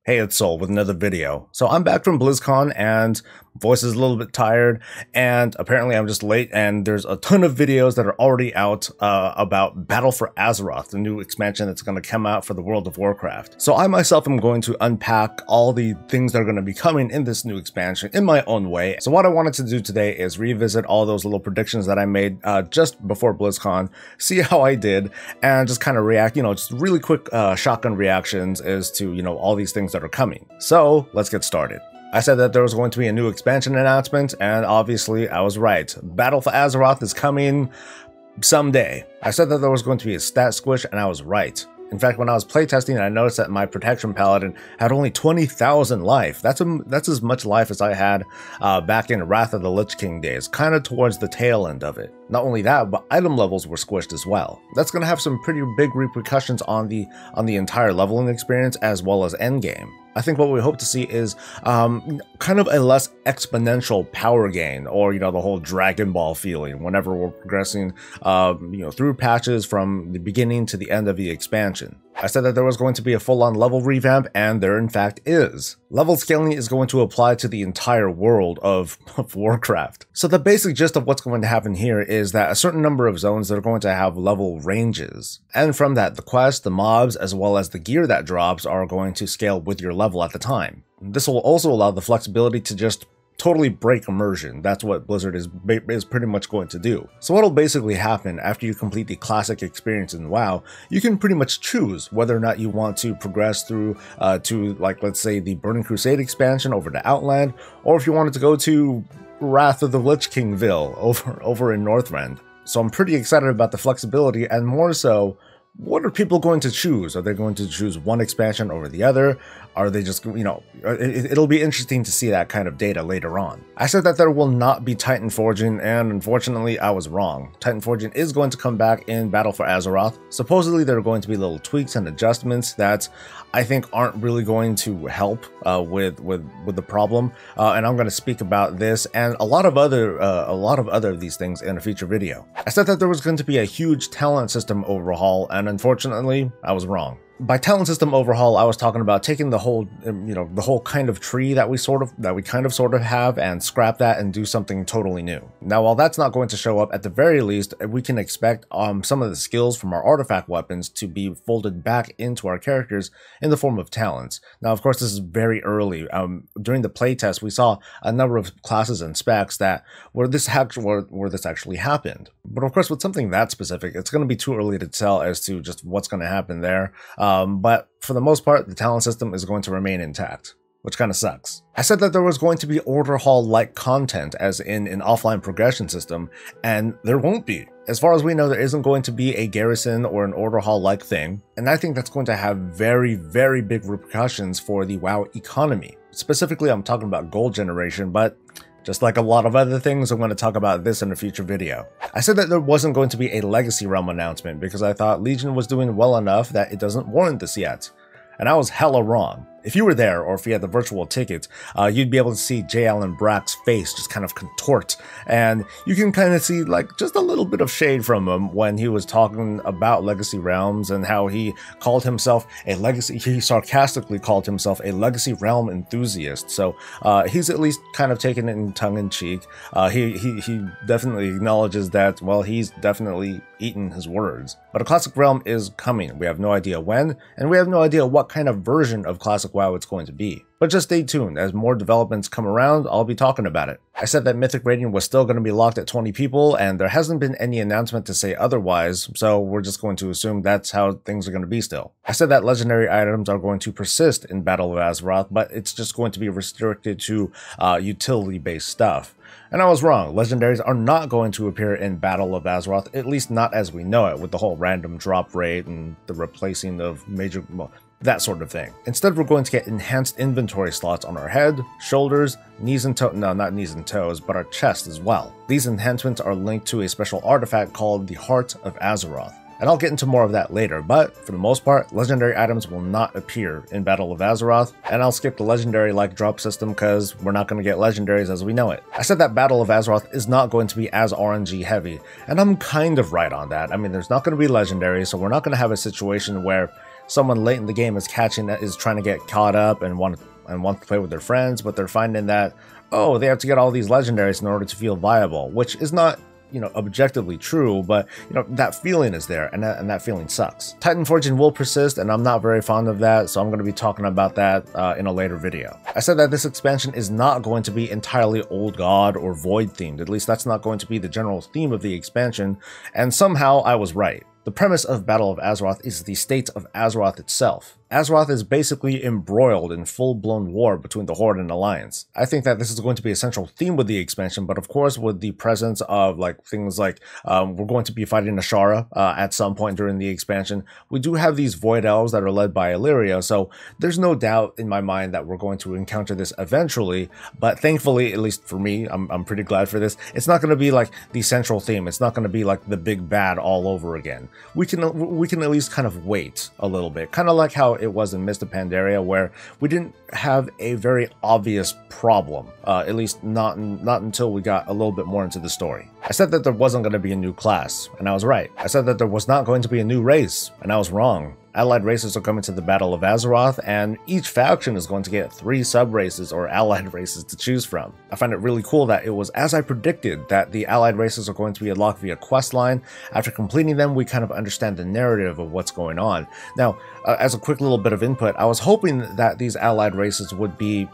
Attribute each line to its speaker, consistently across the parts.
Speaker 1: Hey, it's Soul with another video. So I'm back from BlizzCon and voice is a little bit tired, and apparently I'm just late, and there's a ton of videos that are already out about Battle for Azeroth, the new expansion that's going to come out for the World of Warcraft. So I myself am going to unpack all the things that are going to be coming in this new expansion in my own way. So what I wanted to do today is revisit all those little predictions that I made just before BlizzCon, see how I did, and just kind of react, just really quick shotgun reactions as to, all these things that are coming. So let's get started. I said that there was going to be a new expansion announcement, and obviously I was right. Battle for Azeroth is coming someday. I said that there was going to be a stat squish, and I was right. In fact, when I was playtesting, I noticed that my protection paladin had only 20,000 life. That's as much life as I had back in Wrath of the Lich King days, kind of towards the tail end of it. Not only that, but item levels were squished as well. That's going to have some pretty big repercussions on the entire leveling experience as well as endgame. I think what we hope to see is kind of a less exponential power gain, or the whole Dragon Ball feeling whenever we're progressing through patches from the beginning to the end of the expansion. I said that there was going to be a full-on level revamp, and there in fact is. Level scaling is going to apply to the entire world of Warcraft. So the basic gist of what's going to happen here is that a certain number of zones that are going to have level ranges. And from that, the quests, the mobs, as well as the gear that drops are going to scale with your level at the time. This will also allow the flexibility to just totally break immersion. That's what Blizzard is pretty much going to do. So what'll basically happen after you complete the classic experience in WoW, you can pretty much choose whether or not you want to progress through to, like, let's say the Burning Crusade expansion over to Outland, or if you wanted to go to Wrath of the Lich Kingville over in Northrend. So I'm pretty excited about the flexibility, and more so, what are people going to choose? Are they going to choose one expansion over the other? Are they just, it'll be interesting to see that kind of data later on. I said that there will not be Titan Forging, and unfortunately I was wrong. Titan Forging is going to come back in Battle for Azeroth. Supposedly there are going to be little tweaks and adjustments that I think aren't really going to help with the problem, and I'm going to speak about this and a lot of other of these things in a future video. I said that there was going to be a huge talent system overhaul, and unfortunately I was wrong. By talent system overhaul, I was talking about taking the whole, the whole kind of tree that we kind of sort of have, and scrap that and do something totally new. Now, while that's not going to show up, at the very least, we can expect some of the skills from our artifact weapons to be folded back into our characters in the form of talents. Now, of course, this is very early. During the playtest, we saw a number of classes and specs that where this actually happened. But of course, with something that specific, it's going to be too early to tell as to just what's going to happen there. But for the most part, the talent system is going to remain intact, which kind of sucks. I said that there was going to be Order Hall-like content, as in an offline progression system, and there won't be. As far as we know, there isn't going to be a garrison or an Order Hall-like thing, and I think that's going to have very, very big repercussions for the WoW economy. Specifically, I'm talking about gold generation, but just like a lot of other things, I'm going to talk about this in a future video. I said that there wasn't going to be a Legacy Realm announcement because I thought Legion was doing well enough that it doesn't warrant this yet. And I was hella wrong. If you were there, or if you had the virtual ticket, you'd be able to see J. Allen Brack's face just kind of contort, and you can kind of see like just a little bit of shade from him when he was talking about Legacy Realms and how he called himself he sarcastically called himself a Legacy Realm enthusiast. So he's at least kind of taken it in tongue-in-cheek. He definitely acknowledges that, well, he's definitely eaten his words. But a Classic Realm is coming. We have no idea when, and we have no idea what kind of version of Classic WoW it's going to be. But just stay tuned. As more developments come around, I'll be talking about it. I said that Mythic rating was still going to be locked at 20 people, and there hasn't been any announcement to say otherwise, so we're just going to assume that's how things are going to be still. I said that legendary items are going to persist in Battle of Azeroth, but it's just going to be restricted to utility-based stuff. And I was wrong. Legendaries are not going to appear in Battle of Azeroth, at least not as we know it, with the whole random drop rate and the replacing of major, that sort of thing. Instead, we're going to get enhanced inventory slots on our head, shoulders, knees and toes, no, not knees and toes, but our chest as well. These enhancements are linked to a special artifact called the Heart of Azeroth. And I'll get into more of that later, but for the most part, legendary items will not appear in Battle of Azeroth, and I'll skip the legendary-like drop system because we're not going to get legendaries as we know it. I said that Battle of Azeroth is not going to be as RNG heavy, and I'm kind of right on that. I mean, there's not going to be legendaries, so we're not going to have a situation where someone late in the game is trying to get caught up and wants to play with their friends, but they're finding that, oh, they have to get all these legendaries in order to feel viable, which is not, objectively true, but, that feeling is there, and that feeling sucks. Titan forging will persist, and I'm not very fond of that, so I'm going to be talking about that in a later video. I said that this expansion is not going to be entirely Old God or Void themed, at least that's not going to be the general theme of the expansion, and somehow I was right. The premise of Battle of Azeroth is the state of Azeroth itself. Azeroth is basically embroiled in full-blown war between the Horde and Alliance. I think that this is going to be a central theme with the expansion, but of course with the presence of things like we're going to be fighting Ashara at some point during the expansion. We do have these Void Elves that are led by Illyria, so there's no doubt in my mind that we're going to encounter this eventually, but thankfully, at least for me, I'm pretty glad for this, it's not going to be like the central theme. It's not going to be like the big bad all over again. We can at least kind of wait a little bit, kind of like how it was in Mist of Pandaria, where we didn't have a very obvious problem, at least not until we got a little bit more into the story. I said that there wasn't going to be a new class, and I was right. I said that there was not going to be a new race, and I was wrong. Allied races are coming to the Battle of Azeroth, and each faction is going to get 3 sub-races or allied races to choose from. I find it really cool that it was as I predicted, that the allied races are going to be unlocked via questline. After completing them, we kind of understand the narrative of what's going on. Now, as a quick little bit of input, I was hoping that these allied races would be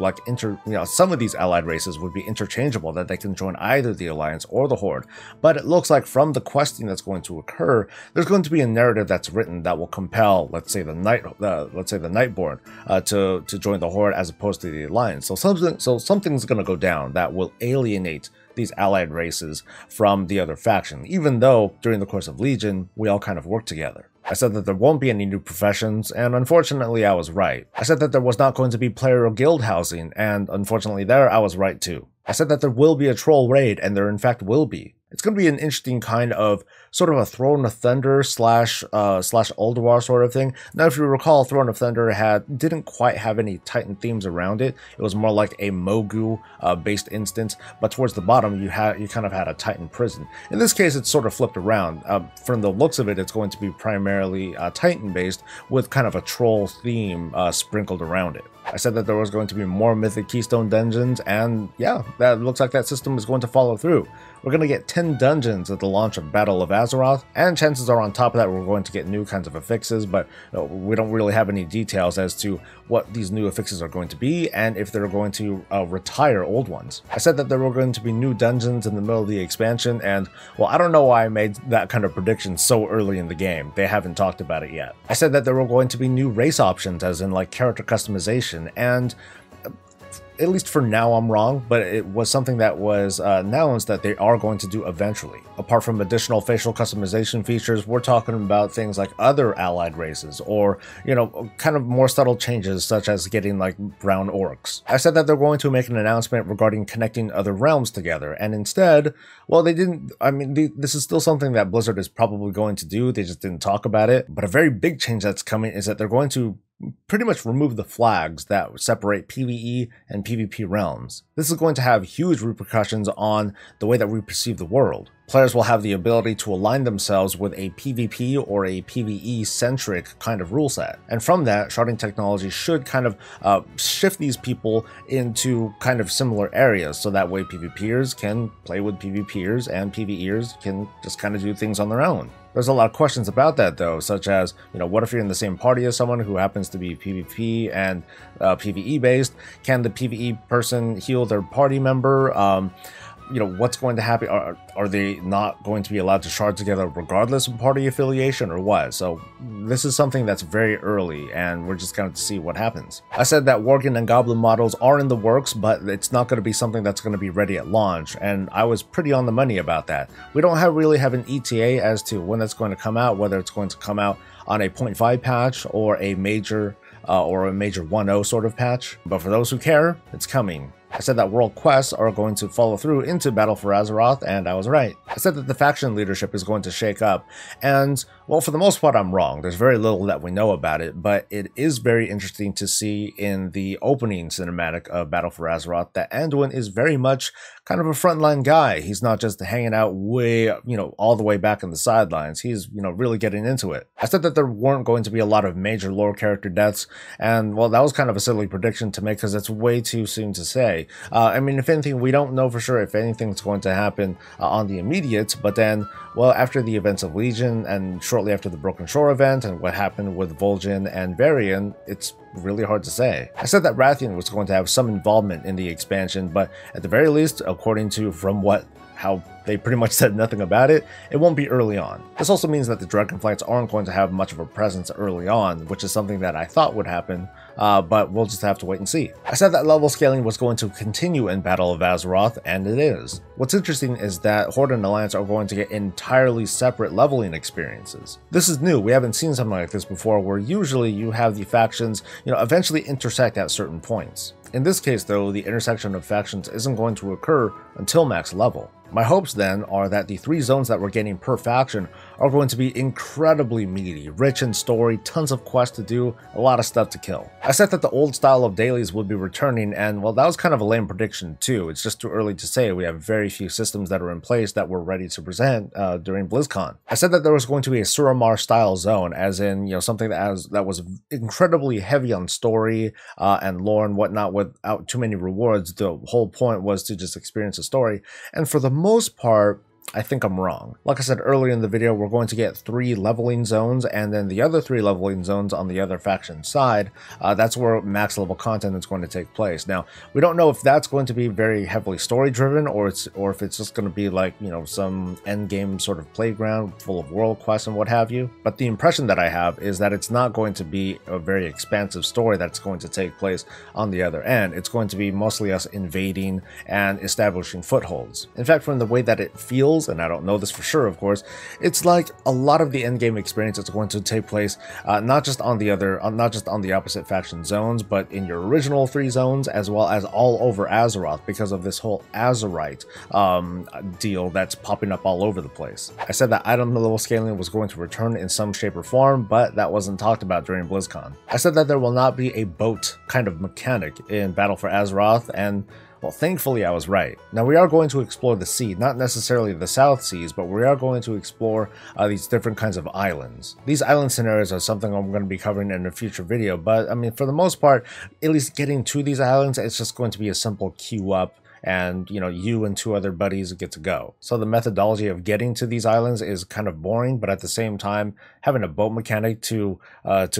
Speaker 1: some of these allied races would be interchangeable, that they can join either the Alliance or the Horde. But it looks like from the questing that's going to occur, there's going to be a narrative that's written that will compel, let's say the Nightborn to join the Horde as opposed to the Alliance. So something's going to go down that will alienate these allied races from the other faction, even though during the course of Legion we all kind of work together. I said that there won't be any new professions, and unfortunately I was right. I said that there was not going to be player or guild housing, and unfortunately there I was right too. I said that there will be a troll raid, and there in fact will be. It's going to be an interesting kind of sort of a Throne of Thunder slash Ulduar sort of thing. Now, if you recall, Throne of Thunder didn't quite have any Titan themes around it. It was more like a Mogu based instance, but towards the bottom you kind of had a Titan prison. In this case, it's sort of flipped around. From the looks of it, it's going to be primarily Titan based with kind of a troll theme sprinkled around it. I said that there was going to be more Mythic Keystone dungeons, and yeah, that looks like that system is going to follow through. We're going to get 10 dungeons at the launch of Battle of Azeroth, and chances are on top of that we're going to get new kinds of affixes, but we don't really have any details as to what these new affixes are going to be, and if they're going to retire old ones. I said that there were going to be new dungeons in the middle of the expansion, and well, I don't know why I made that kind of prediction so early in the game. They haven't talked about it yet. I said that there were going to be new race options, as in like character customization, and at least for now I'm wrong, but it was something that was announced that they are going to do eventually. Apart from additional facial customization features, we're talking about things like other allied races, or, kind of more subtle changes such as getting like brown orcs. I said that they're going to make an announcement regarding connecting other realms together, and instead, well, they didn't. I mean, this is still something that Blizzard is probably going to do, they just didn't talk about it. But a very big change that's coming is that they're going to pretty much remove the flags that separate PvE and PvP realms. This is going to have huge repercussions on the way that we perceive the world. Players will have the ability to align themselves with a PvP or a PvE-centric kind of rule set. And from that, sharding technology should kind of shift these people into kind of similar areas, so that way PvPers can play with PvPers and PvEers can just kind of do things on their own. There's a lot of questions about that though, such as, what if you're in the same party as someone who happens to be PvP and PvE based? Can the PvE person heal their party member? What's going to happen? Are they not going to be allowed to shard together regardless of party affiliation or what? So this is something that's very early, and we're just going to see what happens. I said that Worgen and Goblin models are in the works, but it's not going to be something that's going to be ready at launch, and I was pretty on the money about that. We don't really have an ETA as to when that's going to come out, whether it's going to come out on a 0.5 patch or a major 1.0 sort of patch, but for those who care, it's coming. I said that world quests are going to follow through into Battle for Azeroth, and I was right. I said that the faction leadership is going to shake up, and, well, for the most part I'm wrong. There's very little that we know about it, but it is very interesting to see in the opening cinematic of Battle for Azeroth that Anduin is very much kind of a frontline guy. He's not just hanging out way, all the way back in the sidelines. He's, really getting into it. I said that there weren't going to be a lot of major lore character deaths, and, well, that was kind of a silly prediction to make because it's way too soon to say. I mean, if anything, we don't know for sure if anything's going to happen on the immediate, but then, well, after the events of Legion and shortly after the Broken Shore event and what happened with Vol'jin and Varian, it's really hard to say. I said that Rathian was going to have some involvement in the expansion, but at the very least, according to how they pretty much said nothing about it, it won't be early on. This also means that the Dragonflights aren't going to have much of a presence early on, which is something that I thought would happen, but we'll just have to wait and see. I said that level scaling was going to continue in Battle of Azeroth, and it is. What's interesting is that Horde and Alliance are going to get entirely separate leveling experiences. This is new. We haven't seen something like this before, where usually you have the factions, eventually intersect at certain points. In this case, though, the intersection of factions isn't going to occur until max level. My hopes then are that the 3 zones that we're getting per faction are going to be incredibly meaty, rich in story, tons of quests to do, a lot of stuff to kill. I said that the old style of dailies would be returning, and well, that was kind of a lame prediction too. It's just too early to say. We have very few systems that are in place that we're ready to present during BlizzCon. I said that there was going to be a Suramar style zone, as in, something that was incredibly heavy on story and lore and whatnot without too many rewards. The whole point was to just experience a story, and for the most part, I think I'm wrong. Like I said earlier in the video, we're going to get 3 leveling zones, and then the other 3 leveling zones on the other faction side, that's where max level content is going to take place. Now, we don't know if that's going to be very heavily story driven, or if it's just going to be like, some end game sort of playground full of world quests and what have you. But the impression that I have is that it's not going to be a very expansive story that's going to take place on the other end. It's going to be mostly us invading and establishing footholds. In fact, from the way that it feels, and I don't know this for sure, of course, it's like a lot of the endgame experience is going to take place not just on the opposite faction zones, but in your original 3 zones, as well as all over Azeroth, because of this whole Azerite deal that's popping up all over the place. I said that item level scaling was going to return in some shape or form, but that wasn't talked about during BlizzCon. I said that there will not be a boat kind of mechanic in Battle for Azeroth, and well, thankfully I was right. Now we are going to explore the sea, not necessarily the South Seas, but we are going to explore these different kinds of islands. These island scenarios are something I'm going to be covering in a future video, but I mean, for the most part, at least getting to these islands, it's just going to be a simple queue up, and you and 2 other buddies get to go. So the methodology of getting to these islands is kind of boring, but at the same time, having a boat mechanic to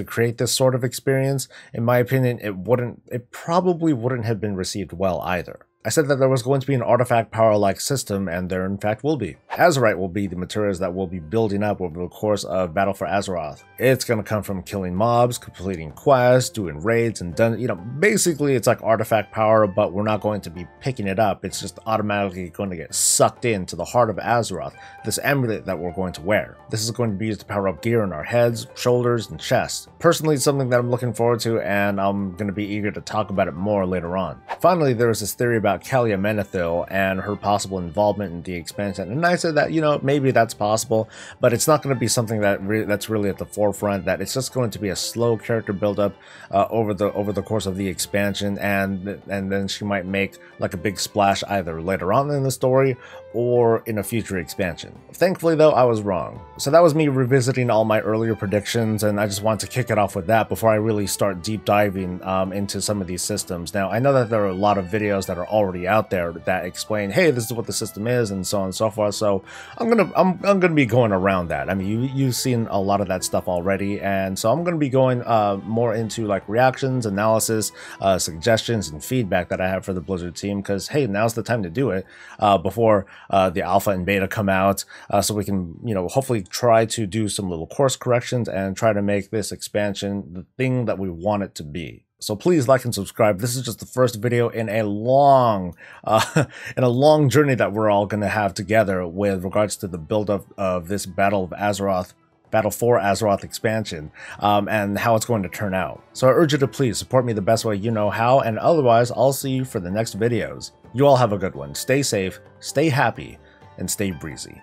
Speaker 1: create this sort of experience, in my opinion, it probably wouldn't have been received well either. I said that there was going to be an artifact power-like system, and there in fact will be. Azerite will be the materials that we'll be building up over the course of Battle for Azeroth. It's going to come from killing mobs, completing quests, doing raids, and basically it's like artifact power, but we're not going to be picking it up. It's just automatically going to get sucked into the heart of Azeroth, this amulet that we're going to wear. This is going to be used to power up gear on our heads, shoulders, and chests. Personally, it's something that I'm looking forward to, and I'm going to be eager to talk about it more later on. Finally, there was this theory about Kalia Menethil and her possible involvement in the expansion, and I said that maybe that's possible, but it's not going to be something that's really at the forefront. That it's just going to be a slow character build-up over the course of the expansion, and then she might make like a big splash either later on in the story or in a future expansion. Thankfully, though, I was wrong. So that was me revisiting all my earlier predictions, and I just wanted to kick it off with that before I really start deep diving into some of these systems. Now, I know that there are a lot of videos that are already out there that explain, hey, this is what the system is, and so on and so forth. So I'm gonna be going around that. I mean, you've seen a lot of that stuff already, and so I'm gonna be going more into like reactions, analysis, suggestions, and feedback that I have for the Blizzard team, because hey, now's the time to do it before the alpha and beta come out, so we can hopefully try to do some little course corrections and try to make this expansion the thing that we want it to be. So please like and subscribe. This is just the first video in a long journey that we're all going to have together with regards to the build-up of this Battle for Azeroth expansion, and how it's going to turn out. So I urge you to please support me the best way you know how, and otherwise I'll see you for the next videos. You all have a good one. Stay safe, stay happy, and stay breezy.